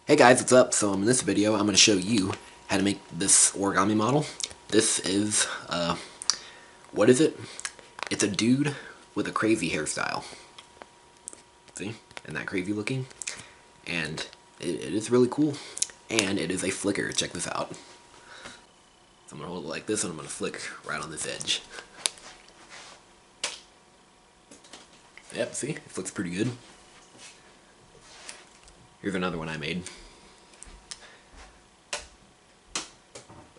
Hey guys, what's up? So in this video, I'm going to show you how to make this origami model. This is, what is it? It's a dude with a crazy hairstyle. See? Isn't that crazy looking? And it is really cool. And it is a flicker. Check this out. So I'm going to hold it like this and I'm going to flick right on this edge. Yep, see? It flicks pretty good. Here's another one I made.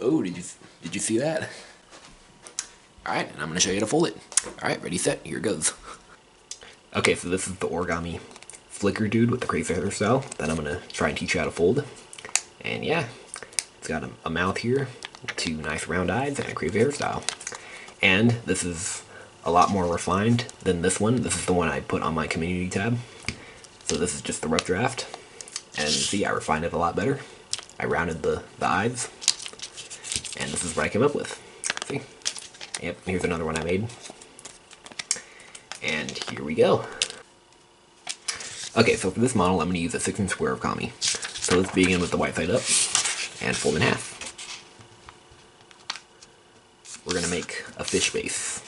Oh, did you see that? Alright, and I'm going to show you how to fold it. Alright, ready, set, here it goes. Okay, so this is the origami flicker dude with the crazy hairstyle that I'm going to try and teach you how to fold. And yeah, it's got a mouth here, two nice round eyes, and a crazy hairstyle. And this is a lot more refined than this one. This is the one I put on my community tab. So this is just the rough draft. And see, I refined it a lot better. I rounded the eyes. And this is what I came up with. See? Yep, here's another one I made. And here we go. Okay, so for this model, I'm going to use a 6-inch square of kami. So let's begin with the white side up and fold in half. We're going to make a fish base.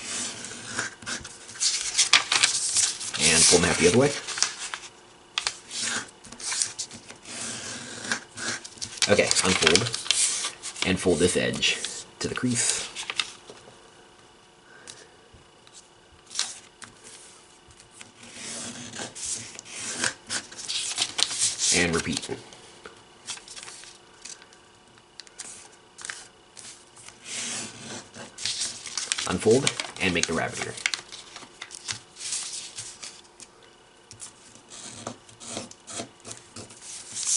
And fold in half the other way. Okay, unfold. And fold this edge to the crease. And repeat. Unfold and make the rabbit ear.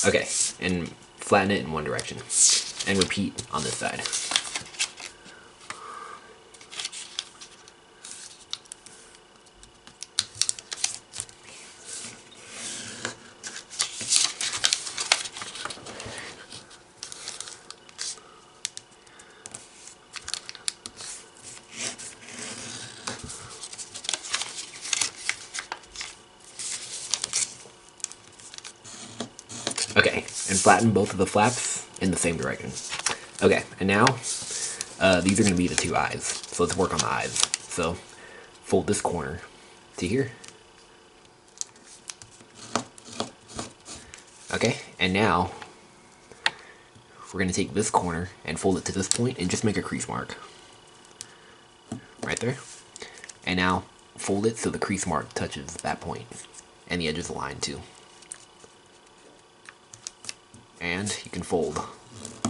Okay, and flatten it in one direction. And repeat on this side. Okay, and flatten both of the flaps in the same direction. Okay, and now these are going to be the two eyes. So let's work on the eyes. So fold this corner to here. Okay, and now we're going to take this corner and fold it to this point and just make a crease mark. Right there. And now fold it so the crease mark touches that point and the edges align too. And you can fold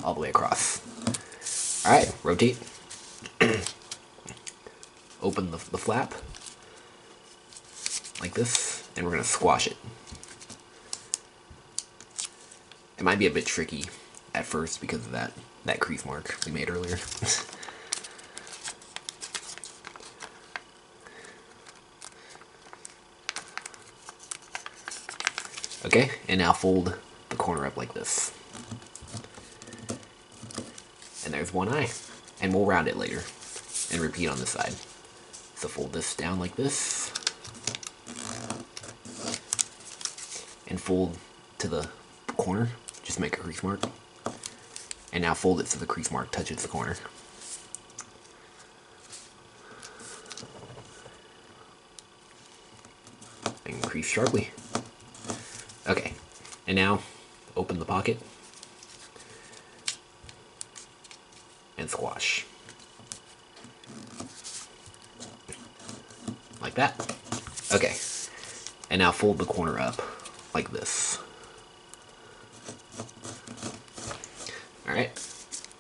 all the way across. Alright, rotate. Open the flap like this, and we're going to squash it. It might be a bit tricky at first because of that crease mark we made earlier. Okay, and now fold the corner up like this. And there's one eye. And we'll round it later. And repeat on this side. So fold this down like this. And fold to the corner. Just make a crease mark. And now fold it so the crease mark touches the corner. And crease sharply. Okay. And now open the pocket. And squash. Like that. Okay. And now fold the corner up like this. Alright.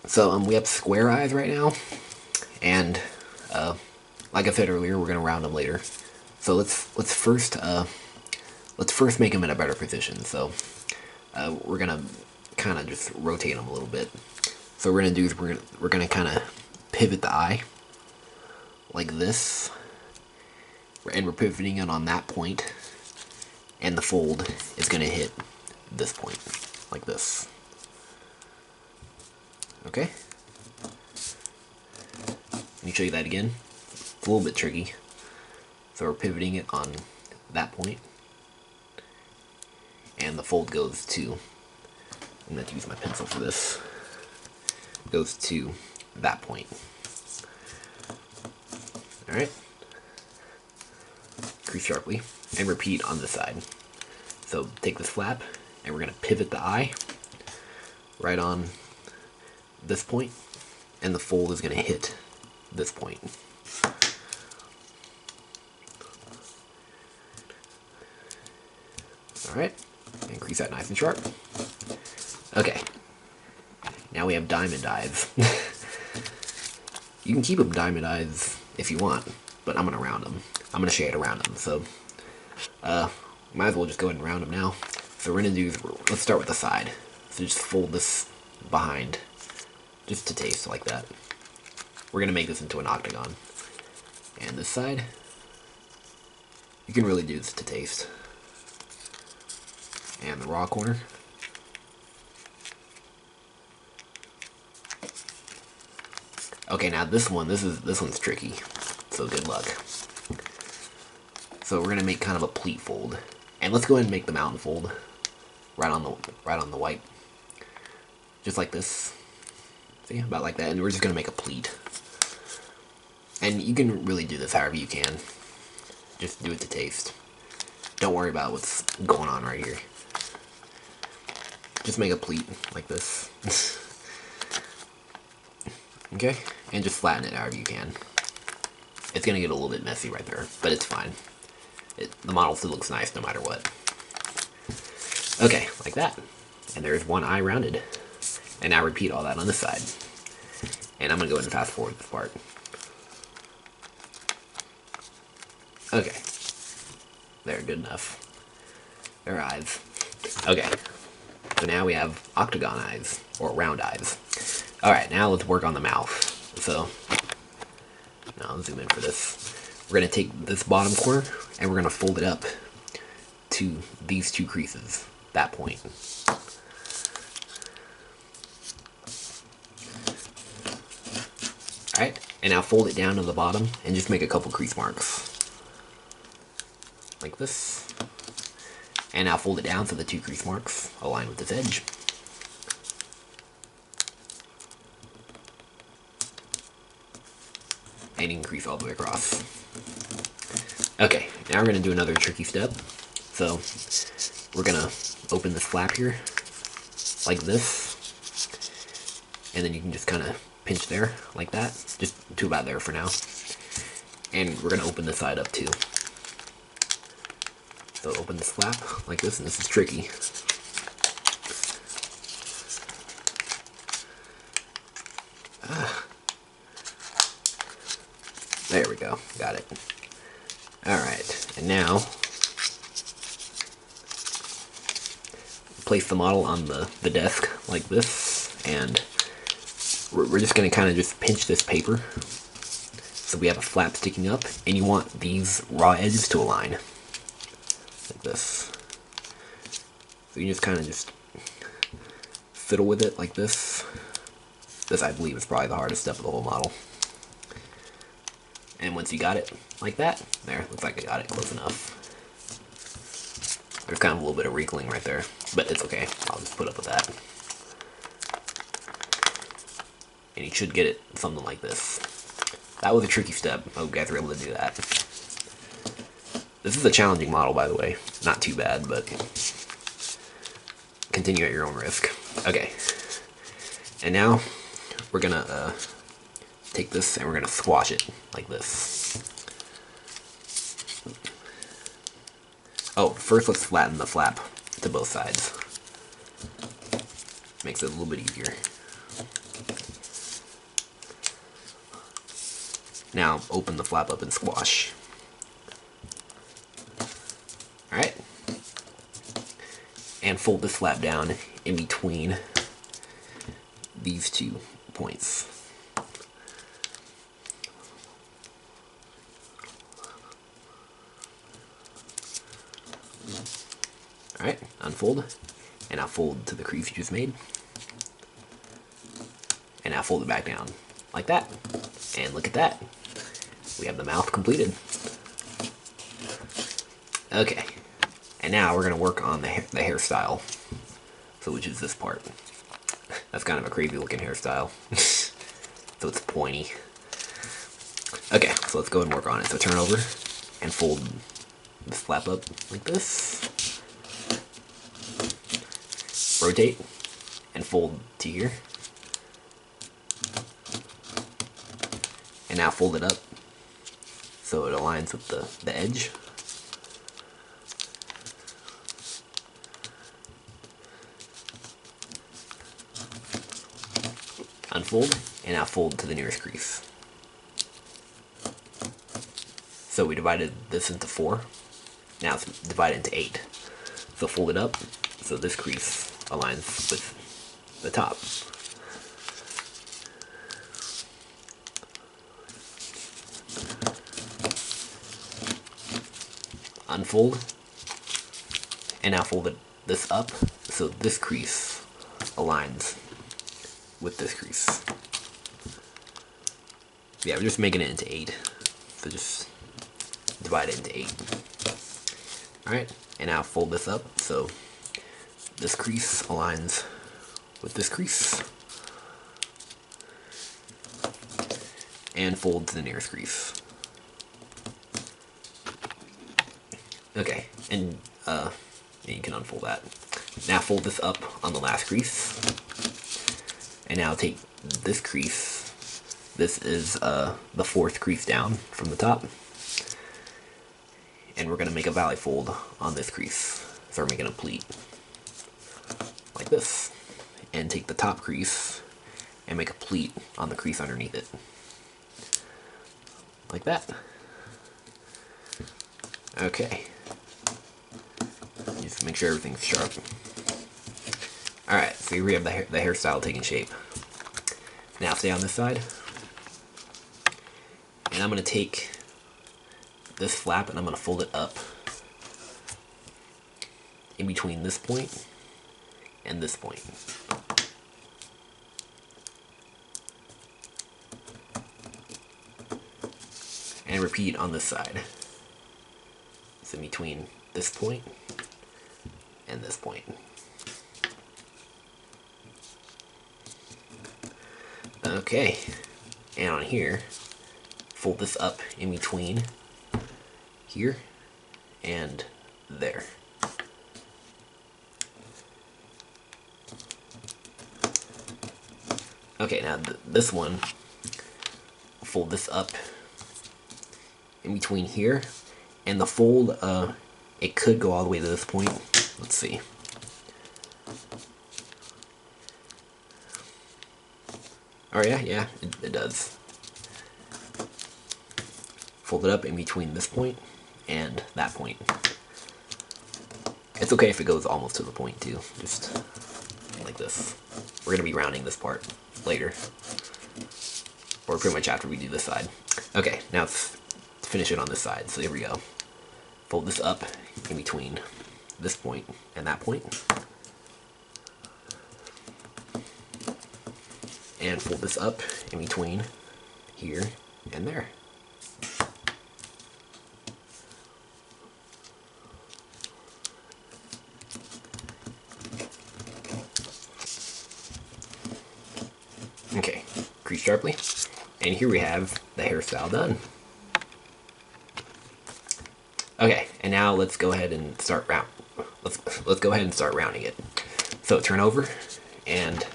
So we have square eyes right now. And like I said earlier, we're gonna round them later. So let's first make them in a better position. So we're gonna kind of just rotate them a little bit. So what we're gonna do is we're gonna kind of pivot the eye like this, and we're pivoting it on that point, and the fold is gonna hit this point like this. Okay. Let me show you that again. It's a little bit tricky. So we're pivoting it on that point, and the fold goes to I'm going to use my pencil for this, goes to that point. Alright. Crease sharply, and repeat on this side. So take this flap, and we're going to pivot the eye right on this point, and the fold is going to hit this point. Alright, and crease that nice and sharp. Okay, now we have diamond eyes. You can keep them diamond eyes if you want, but I'm going to round them. I'm going to shade around them, so might as well just go ahead and round them now. So we're going to do, let's start with the side. So just fold this behind, just to taste like that. We're going to make this into an octagon. And this side, you can really do this to taste. And the raw corner. Okay, now this one's tricky, so good luck. So we're gonna make kind of a pleat fold, and let's go ahead and make the mountain fold right on the white, just like this. See, about like that, and we're just gonna make a pleat. And you can really do this however you can. Just do it to taste. Don't worry about what's going on right here. Just make a pleat like this. Okay, and just flatten it however you can. It's gonna get a little bit messy right there, but it's fine. The model still looks nice no matter what. Okay, like that. And there's one eye rounded. And now repeat all that on this side. And I'm gonna go ahead and fast forward this part. Okay. There, good enough. Their eyes. Okay. So now we have octagon eyes, or round eyes. Alright, now let's work on the mouth. So, now I'll zoom in for this. We're going to take this bottom corner, and we're going to fold it up to these two creases, that point. Alright, and now fold it down to the bottom, and just make a couple crease marks. Like this. And now fold it down so the two crease marks align with this edge. And you can crease all the way across. Okay, now we're going to do another tricky step. So, we're going to open this flap here, like this. And then you can just kind of pinch there, like that. Just to about there for now. And we're going to open this side up too. So open this flap like this, and this is tricky. There we go, got it. Alright, and now place the model on the desk like this, and we're just going to kind of just pinch this paper so we have a flap sticking up, and you want these raw edges to align like this. So you just kind of just fiddle with it like this. This, I believe, is probably the hardest step of the whole model. And once you got it like that, there, looks like I got it close enough. There's kind of a little bit of wrinkling right there, but it's okay. I'll just put up with that. And you should get it something like this. That was a tricky step. I hope you guys were able to do that. This is a challenging model, by the way. Not too bad, but continue at your own risk. Okay. And now we're gonna take this and we're gonna squash it like this. Oh, first let's flatten the flap to both sides. Makes it a little bit easier. Now open the flap up and squash. Alright. And fold this flap down in between these 2 points. Alright, unfold, and now fold to the crease you just made. And now fold it back down, like that. And look at that. We have the mouth completed. Okay, and now we're going to work on the hairstyle. so which is this part. That's kind of a crazy looking hairstyle. So it's pointy. Okay, so let's go and work on it. So turn over and fold this flap up like this. Rotate and fold to here. And now fold it up so it aligns with the edge. Unfold, and now fold to the nearest crease. So we divided this into 4. Now it's divided into 8. So fold it up so this crease aligns with the top. Unfold, and now fold this up so this crease aligns with this crease. Yeah, we're just making it into 8. So just divide it into 8. Alright, and now fold this up so this crease aligns with this crease. And fold to the nearest crease. Okay, and you can unfold that. Now fold this up on the last crease. And now take this crease. This is the 4th crease down from the top. And we're going to make a valley fold on this crease. So we're making a pleat. Like this. And take the top crease and make a pleat on the crease underneath it. Like that. Okay. Just make sure everything's sharp. Alright, so here we have the hairstyle taking shape. Now stay on this side. And I'm going to take this flap and I'm going to fold it up in between this point and this point. And repeat on this side. It's in between this point and this point. Okay, and on here, fold this up in between here and there. Okay, now this one, fold this up in between here, and the fold, it could go all the way to this point. Let's see. Oh yeah, it does. Fold it up in between this point and that point. It's okay if it goes almost to the point too, just like this. We're gonna be rounding this part later, or pretty much after we do this side. Okay, now let's finish it on this side. So here we go. Fold this up in between this point and that point. And fold this up in between here and there. Okay, crease sharply. And here we have the hairstyle done. Okay, and now let's go ahead and start let's go ahead and start rounding it. So turn over, and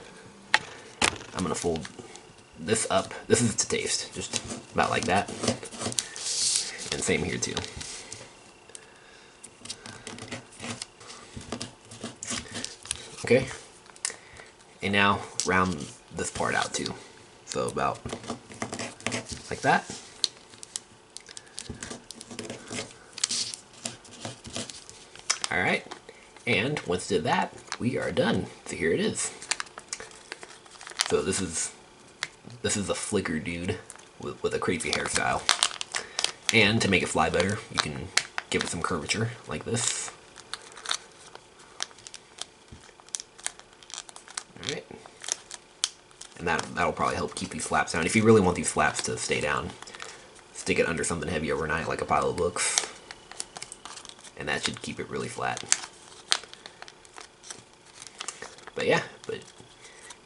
I'm gonna fold this up. This is to taste, just about like that. And same here too. Okay, and now round this part out too. So about like that. Alright, and once did that, we are done. So here it is. So this is a flicker dude with a crazy hairstyle. And to make it fly better, you can give it some curvature like this. Alright. And that'll probably help keep these flaps down. If you really want these flaps to stay down, stick it under something heavy overnight like a pile of books. And that should keep it really flat. But yeah, but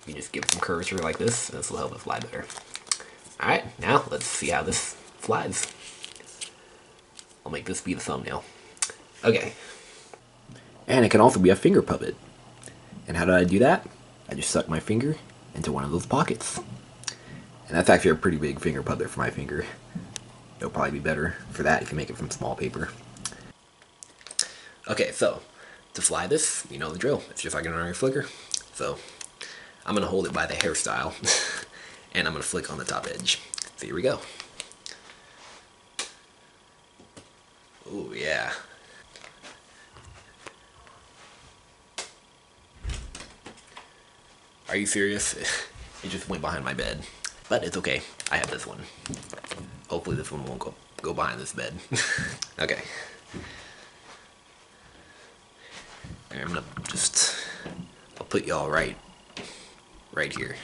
you just give it some curvature like this, and this will help it fly better. Alright, now let's see how this flies. I'll make this be the thumbnail. Okay. And it can also be a finger puppet. And how did I do that? I just stuck my finger into one of those pockets. And that's actually a pretty big finger puppet for my finger. It'll probably be better for that if you make it from small paper. Okay, so to fly this, you know the drill. It's just like an ordinary flicker. So I'm going to hold it by the hairstyle, and I'm going to flick on the top edge. So here we go. Oh yeah. Are you serious? It just went behind my bed. But it's okay. I have this one. Hopefully this one won't go behind this bed. Okay. I'm gonna just... I'll put y'all right here.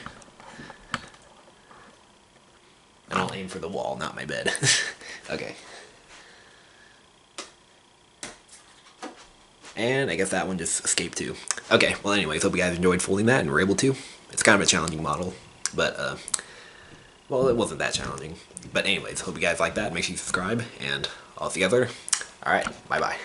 And I'll aim for the wall, not my bed. Okay. And I guess that one just escaped too. Okay, well anyways, hope you guys enjoyed folding that and were able to. It's kind of a challenging model, but well, it wasn't that challenging. But anyways, hope you guys like that. Make sure you subscribe, and I'll see you guys later. Alright, bye-bye.